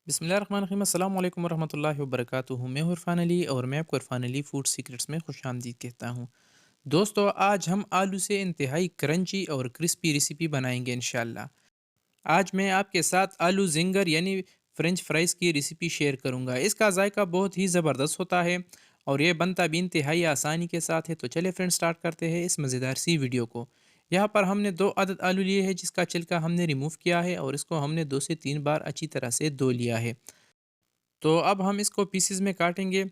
बिस्मिल्लाहिर्रहमानिर्रहीम अस्सलाम वालेकुम वरहमतुल्लाहि वबरकातुहू। मैं हूँ इरफान अली और मैं आपको इरफान अली फूड सीक्रेट्स में खुशामदीद कहता हूँ। दोस्तों, आज हम आलू से इंतहाई क्रंची और क्रिस्पी रेसिपी बनाएंगे इंशाल्लाह। आज मैं आपके साथ आलू जिंगर यानी फ्रेंच फ्राइज़ की रेसिपी शेयर करूँगा। इसका जायका बहुत ही ज़बरदस्त होता है और ये बनता भी इंतहाई आसानी के साथ है। तो चले फ्रेंड्स, स्टार्ट करते हैं इस मज़ेदार सी वीडियो को। यहाँ पर हमने 2 अदद आलू लिए हैं जिसका छिलका हमने रिमूव किया है और इसको हमने 2 से 3 बार अच्छी तरह से धो लिया है। तो अब हम इसको पीसेस में काटेंगे।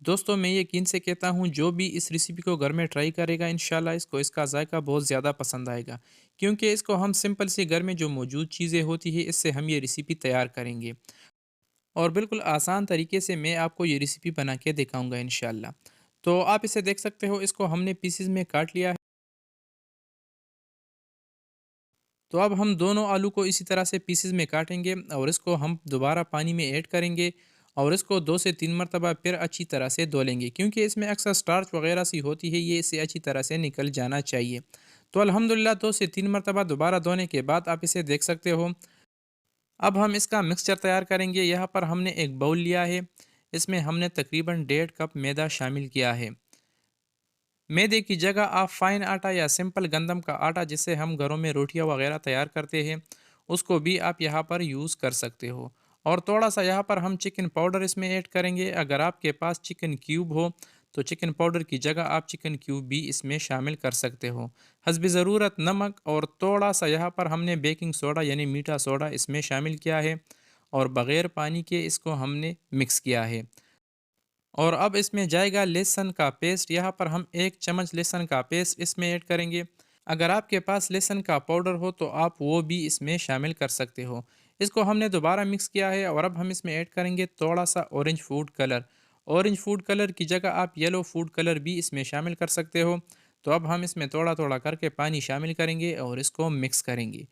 दोस्तों, मैं यकीन से कहता हूँ जो भी इस रेसिपी को घर में ट्राई करेगा इंशाल्लाह इसको इसका जायका बहुत ज़्यादा पसंद आएगा, क्योंकि इसको हम सिंपल से घर में जो मौजूद चीज़ें होती है इससे हम ये रेसिपी तैयार करेंगे और बिल्कुल आसान तरीके से मैं आपको ये रेसिपी बना के दिखाऊंगा इंशाल्लाह। तो आप इसे देख सकते हो, इसको हमने पीसेस में काट लिया है। तो अब हम दोनों आलू को इसी तरह से पीसेस में काटेंगे और इसको हम दोबारा पानी में ऐड करेंगे और इसको 2 से 3 मरतबा फिर अच्छी तरह से धो लेंगे, क्योंकि इसमें अक्सर स्टार्च वगैरह सी होती है, ये इसे अच्छी तरह से निकल जाना चाहिए। तो अल्हम्दुलिल्लाह 2 से 3 मरतबा दोबारा धोने के बाद आप इसे देख सकते हो। अब हम इसका मिक्सचर तैयार करेंगे। यहाँ पर हमने एक बाउल लिया है, इसमें हमने तकरीबन 1.5 कप मैदा शामिल किया है। मैदे की जगह आप फाइन आटा या सिंपल गंदम का आटा जिससे हम घरों में रोटियां वगैरह तैयार करते हैं उसको भी आप यहाँ पर यूज़ कर सकते हो। और थोड़ा सा यहाँ पर हम चिकन पाउडर इसमें ऐड करेंगे। अगर आपके पास चिकन क्यूब हो तो चिकन पाउडर की जगह आप चिकन क्यूब भी इसमें शामिल कर सकते हो। हस्बी ज़रूरत नमक और थोड़ा सा यहाँ पर हमने बेकिंग सोडा यानी मीठा सोडा इसमें शामिल किया है और बग़ैर पानी के इसको हमने मिक्स किया है। और अब इसमें जाएगा लहसुन का पेस्ट। यहाँ पर हम 1 चम्मच लहसुन का पेस्ट इसमें ऐड करेंगे। अगर आपके पास लहसुन का पाउडर हो तो आप वो भी इसमें शामिल कर सकते हो। इसको हमने दोबारा मिक्स किया है और अब हम इसमें ऐड करेंगे थोड़ा सा orange food colour. Orange food colour की जगह आप येलो फूड कलर भी इसमें शामिल कर सकते हो। तो अब हम इसमें थोड़ा थोड़ा करके पानी शामिल करेंगे और इसको मिक्स करेंगे।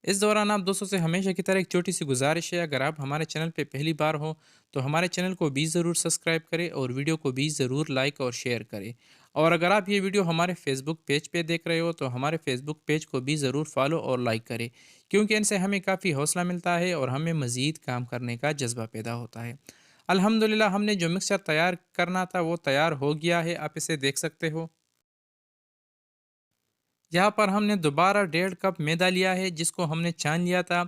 इस दौरान आप दोस्तों से हमेशा की तरह एक छोटी सी गुजारिश है, अगर आप हमारे चैनल पे पहली बार हो तो हमारे चैनल को भी ज़रूर सब्सक्राइब करें और वीडियो को भी ज़रूर लाइक और शेयर करें। और अगर आप ये वीडियो हमारे फेसबुक पेज पे देख रहे हो तो हमारे फेसबुक पेज को भी ज़रूर फॉलो और लाइक करें, क्योंकि इनसे हमें काफ़ी हौसला मिलता है और हमें मज़ीद काम करने का जज्बा पैदा होता है। अल्हम्दुलिल्लाह हमने जो मिक्सचर तैयार करना था वो तैयार हो गया है, आप इसे देख सकते हो। यहाँ पर हमने दोबारा 1.5 कप मैदा लिया है जिसको हमने छान लिया था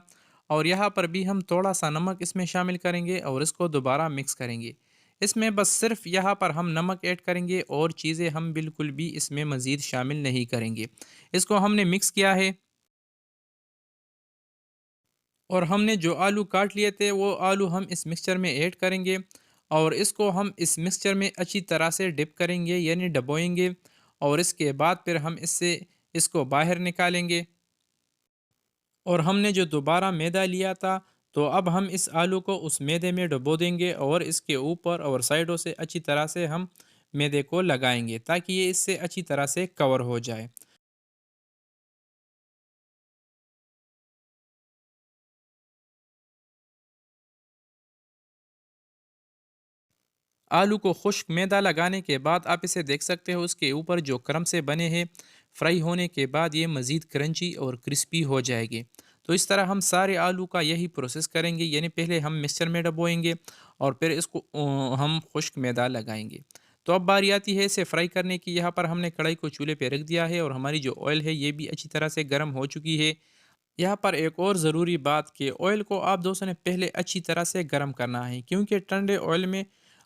और यहाँ पर भी हम थोड़ा सा नमक इसमें शामिल करेंगे और इसको दोबारा मिक्स करेंगे। इसमें बस सिर्फ यहाँ पर हम नमक ऐड करेंगे और चीज़ें हम बिल्कुल भी इसमें मज़ीद शामिल नहीं करेंगे। इसको हमने मिक्स किया है और हमने जो आलू काट लिए थे वो आलू हम इस मिक्सचर में ऐड करेंगे और इसको हम इस मिक्सचर में अच्छी तरह से डिप करेंगे यानी डबोएंगे और इसके बाद फिर हम इससे इसको बाहर निकालेंगे। और हमने जो दोबारा मैदा लिया था तो अब हम इस आलू को उस मैदे में डुबो देंगे और इसके ऊपर और साइडों से अच्छी तरह से हम मैदे को लगाएंगे ताकि ये इससे अच्छी तरह से कवर हो जाए। आलू को खुश्क मैदा लगाने के बाद आप इसे देख सकते हो, उसके ऊपर जो क्रम से बने हैं फ्राई होने के बाद ये मज़ीद क्रंची और क्रिस्पी हो जाएंगे। तो इस तरह हम सारे आलू का यही प्रोसेस करेंगे, यानी पहले हम मिक्सचर में डबोएंगे और फिर इसको हम खुश्क मैदा लगाएंगे। तो अब बारी आती है इसे फ्राई करने की। यहाँ पर हमने कढ़ाई को चूल्हे पे रख दिया है और हमारी जो ऑयल है ये भी अच्छी तरह से गर्म हो चुकी है। यहाँ पर एक और ज़रूरी बात कि ऑयल को आप दोस्तों ने पहले अच्छी तरह से गर्म करना है, क्योंकि ठंडे ऑयल में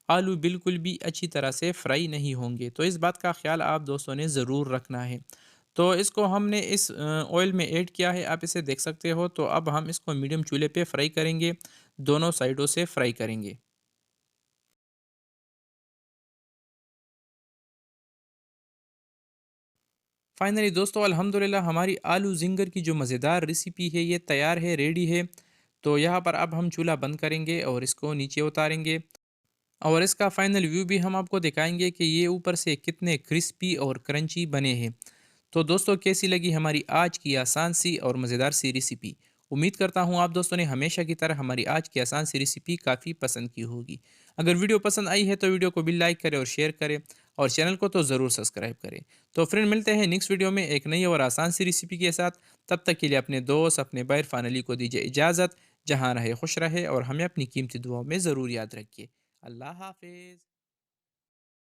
आलू बिल्कुल भी अच्छी तरह से फ्राई नहीं होंगे। तो इस बात का ख्याल आप दोस्तों ने ज़रूर रखना है। तो इसको हमने इस ऑयल में ऐड किया है, आप इसे देख सकते हो। तो अब हम इसको मीडियम चूल्हे पे फ्राई करेंगे, दोनों साइडों से फ्राई करेंगे। फाइनली दोस्तों, अल्हम्दुलिल्लाह हमारी आलू जिंगर की जो मज़ेदार रेसिपी है ये तैयार है, रेडी है। तो यहाँ पर अब हम चूल्हा बंद करेंगे और इसको नीचे उतारेंगे और इसका फाइनल व्यू भी हम आपको दिखाएंगे कि ये ऊपर से कितने क्रिस्पी और क्रंची बने हैं। तो दोस्तों, कैसी लगी हमारी आज की आसान सी और मज़ेदार सी रेसिपी? उम्मीद करता हूँ आप दोस्तों ने हमेशा की तरह हमारी आज की आसान सी रेसिपी काफ़ी पसंद की होगी। अगर वीडियो पसंद आई है तो वीडियो को भी लाइक करें और शेयर करें और चैनल को तो ज़रूर सब्सक्राइब करें। तो फ्रेंड, मिलते हैं नेक्स्ट वीडियो में एक नई और आसान सी रेसिपी के साथ। तब तक के लिए अपने दोस्त, अपने भाई इरफान अली को दीजिए इजाज़त। जहाँ रहे खुश रहे और हमें अपनी कीमती दुआओं में ज़रूर याद रखिए। अल्लाह हाफिज़।